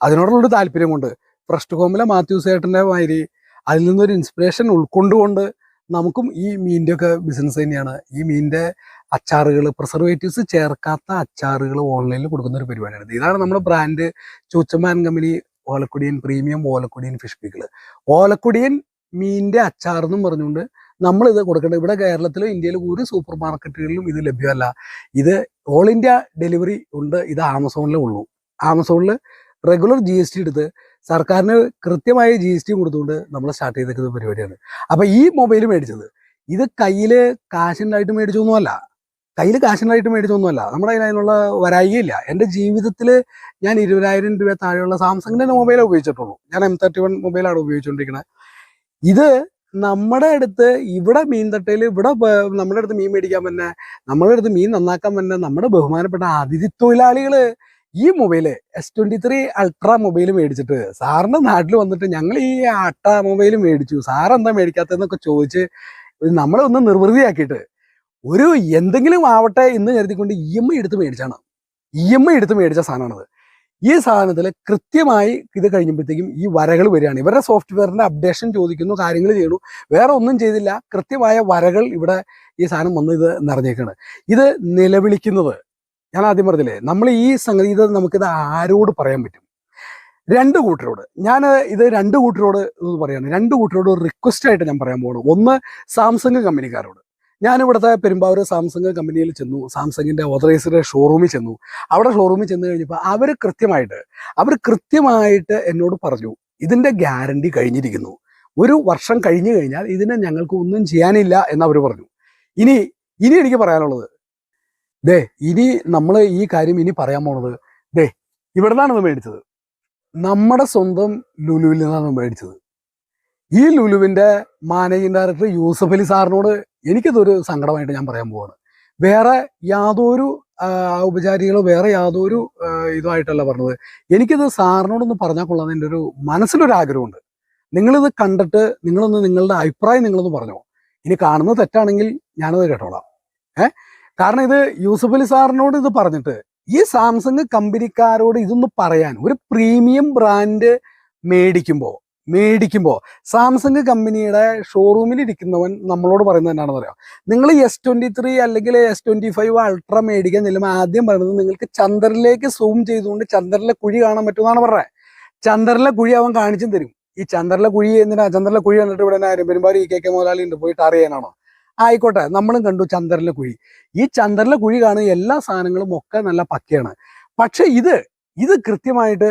അതിനോടുള്ളൊരു താല്പര്യം കൊണ്ട് ഫസ്റ്റ് ഹോമിലെ മാത്യൂസ് ഏട്ടൻ്റെ മാതിരി അതിൽ നിന്നൊരു ഇൻസ്പിറേഷൻ ഉൾക്കൊണ്ടുകൊണ്ട് നമുക്കും ഈ മീനിൻ്റെ ഒക്കെ ബിസിനസ് തന്നെയാണ്. ഈ മീനിൻ്റെ അച്ചാറുകൾ, പ്രിസർവേറ്റീവ്സ് ചേർക്കാത്ത അച്ചാറുകൾ ഓൺലൈനിൽ കൊടുക്കുന്ന ഒരു പരിപാടിയാണ്. ഇതാണ് നമ്മുടെ ബ്രാൻഡ് ചൂച്ചമ്മ കമ്പനി ഓലക്കുടിയൻ പ്രീമിയം ഓലക്കുടിയൻ ഫിഷ് പിക്കിൾ. ഓലക്കുടിയൻ മീനിൻ്റെ അച്ചാർ എന്നും പറഞ്ഞുകൊണ്ട് നമ്മളിത് കൊടുക്കേണ്ടത്. ഇവിടെ കേരളത്തിലും ഇന്ത്യയിലും ഒരു സൂപ്പർ മാർക്കറ്റുകളിലും ഇത് ലഭ്യമല്ല. ഇത് ഓൾ ഇന്ത്യ ഡെലിവറി ഉണ്ട്. ഇത് ആമസോണിലേ ഉള്ളൂ. ആമസോണിൽ റെഗുലർ GST എടുത്ത് സർക്കാരിന് കൃത്യമായ GST കൊടുത്തുകൊണ്ട് നമ്മൾ സ്റ്റാർട്ട് ചെയ്തേക്കുന്ന പരിപാടിയാണ്. അപ്പം ഈ മൊബൈൽ മേടിച്ചത് ഇത് കയ്യിൽ കാശുണ്ടായിട്ട് മേടിച്ചൊന്നുമല്ല. നമ്മുടെ കയ്യിൽ അതിനുള്ള വരായികയില്ല. എൻ്റെ ജീവിതത്തിൽ ഞാൻ 20,000 രൂപ താഴെയുള്ള സാംസങ്ങിൻ്റെ മൊബൈലേ ഉപയോഗിച്ചിട്ടുള്ളൂ. ഞാൻ M31 മൊബൈലാണ് ഉപയോഗിച്ചുകൊണ്ടിരിക്കുന്നത്. ഇത് നമ്മുടെ അടുത്ത് ഇവിടെ മീൻ തട്ടയിൽ ഇവിടെ നമ്മുടെ അടുത്ത് മീൻ മേടിക്കാൻ പറ്റുന്ന, നമ്മുടെ അടുത്ത് മീൻ നന്നാക്കാൻ പറ്റുന്ന നമ്മുടെ ബഹുമാനപ്പെട്ട അതിഥി തൊഴിലാളികൾ ഈ മൊബൈല് S23 അൾട്രാ മൊബൈൽ മേടിച്ചിട്ട് സാറിൻ്റെ നാട്ടിൽ വന്നിട്ട് ഞങ്ങൾ ഈ അട്ട മൊബൈൽ മേടിച്ചു, സാറെന്താ മേടിക്കാത്തതെന്നൊക്കെ ചോദിച്ച് നമ്മളെ ഒന്ന് നിർവൃതിയാക്കിയിട്ട് ഒരു എന്തെങ്കിലും ആവട്ടെ എന്ന് കരുതിക്കൊണ്ട് EMI എടുത്ത് മേടിച്ചാണ്. EMI എടുത്ത് മേടിച്ച സാധനമാണത്. ഈ സാധനത്തിൽ കൃത്യമായി ഇത് കഴിഞ്ഞപ്പോഴത്തേക്കും ഈ വരകൾ വരികയാണ്. ഇവരുടെ സോഫ്റ്റ്വെയറിൻ്റെ അപ്ഡേഷൻ ചോദിക്കുന്നു, കാര്യങ്ങൾ ചെയ്യണു, വേറെ ഒന്നും ചെയ്തില്ല. കൃത്യമായ വരകൾ ഇവിടെ ഈ സാധനം വന്ന് ഇത് നിറഞ്ഞേക്കാണ്. ഇത് നിലവിളിക്കുന്നത് ഞാൻ ആദ്യം പറഞ്ഞില്ലേ, നമ്മൾ ഈ സംഗതി ഇത് നമുക്കിത് ആരോട് പറയാൻ പറ്റും? രണ്ട് കൂട്ടരോട് പറയാണ്. രണ്ട് കൂട്ടരോട് ഒരു റിക്വസ്റ്റ് ആയിട്ട് ഞാൻ പറയാൻ പോകണം. ഒന്ന് സാംസങ് കമ്പനിക്കാരോട്. ഞാനിവിടുത്തെ പെരുമ്പാവൂർ സാംസങ് കമ്പനിയിൽ ചെന്നു, സാംസങ്ങിൻ്റെ ഓതറൈസ്ഡ് ഷോറൂമിൽ ചെന്നു. അവിടെ ഷോറൂമിൽ ചെന്ന് കഴിഞ്ഞപ്പോൾ അവർ കൃത്യമായിട്ട് എന്നോട് പറഞ്ഞു, ഇതിൻ്റെ ഗ്യാരണ്ടി കഴിഞ്ഞിരിക്കുന്നു, 1 വർഷം കഴിഞ്ഞു കഴിഞ്ഞാൽ ഇതിനെ ഞങ്ങൾക്ക് ഒന്നും ചെയ്യാനില്ല എന്നവർ പറഞ്ഞു. ഇനി എനിക്ക് പറയാനുള്ളത്, ഇനി നമ്മൾ ഈ കാര്യം ഇനി പറയാൻ പോണത്, ഇവിടെ നിന്നാണ് മേടിച്ചത്, നമ്മുടെ സ്വന്തം ലുലുവിൽ നിന്നാണ് മേടിച്ചത്. ഈ ലുലുവിൻ്റെ മാനേജിങ് ഡയറക്ടർ യൂസഫ് അലി സാറിനോട് എനിക്കിതൊരു സങ്കടമായിട്ട് ഞാൻ പറയാൻ പോവാണ്. വേറെ യാതൊരു ഔപചാരികളോ വേറെ യാതൊരു ഇതുമായിട്ടല്ല പറഞ്ഞത്. എനിക്കിത് സാറിനോടൊന്ന് പറഞ്ഞാൽ കൊള്ളാമെന്ന് എൻ്റെ ഒരു മനസ്സിലൊരു ആഗ്രഹമുണ്ട്. നിങ്ങളിത് കണ്ടിട്ട് നിങ്ങളുടെ അഭിപ്രായം നിങ്ങളൊന്ന് പറഞ്ഞോ. ഇനി കാണുന്നത് തെറ്റാണെങ്കിൽ ഞാനത് കേട്ടോളാം. കാരണം ഇത് യൂസഫ് അലി സാറിനോട് ഇത് പറഞ്ഞിട്ട് ഈ സാംസങ് കമ്പനിക്കാരോട് ഇതൊന്ന് പറയാൻ, ഒരു പ്രീമിയം ബ്രാൻഡ് മേടിക്കുമ്പോൾ സാംസങ് കമ്പനിയുടെ ഷോറൂമിൽ ഇരിക്കുന്നവൻ നമ്മളോട് പറയുന്നത് എന്നാണെന്ന് പറയാം. നിങ്ങൾ S23 അല്ലെങ്കിൽ S25 അൾട്രാ മേടിക്കാൻ ചെല്ലുമ്പോൾ ആദ്യം പറയുന്നത് നിങ്ങൾക്ക് ചന്ദ്രനിലേക്ക് സൂം ചെയ്തുകൊണ്ട് ചന്ദ്രനിലെ കുഴി കാണാൻ പറ്റുമെന്നാണ് പറഞ്ഞത്. ചന്ദ്രനിലെ കുഴി അവൻ കാണിച്ചും തരും. ഈ ചന്ദ്രനിലെ കുഴി ചന്ദ്രനിലെ കുഴി കണ്ടിട്ട് ഇവിടെ പെരുമ്പാവൂർ EKK മുതലാളി ഉണ്ട്, പോയിട്ട് അറിയാനാണോ? ആയിക്കോട്ടെ, നമ്മളും കണ്ടു ചന്ദ്രനിലെ കുഴി. ഈ ചന്ദ്രനിലെ കുഴി കാണുന്ന എല്ലാ സാധനങ്ങളും ഒക്കെ നല്ല പക്കയാണ്. പക്ഷെ ഇത് കൃത്യമായിട്ട്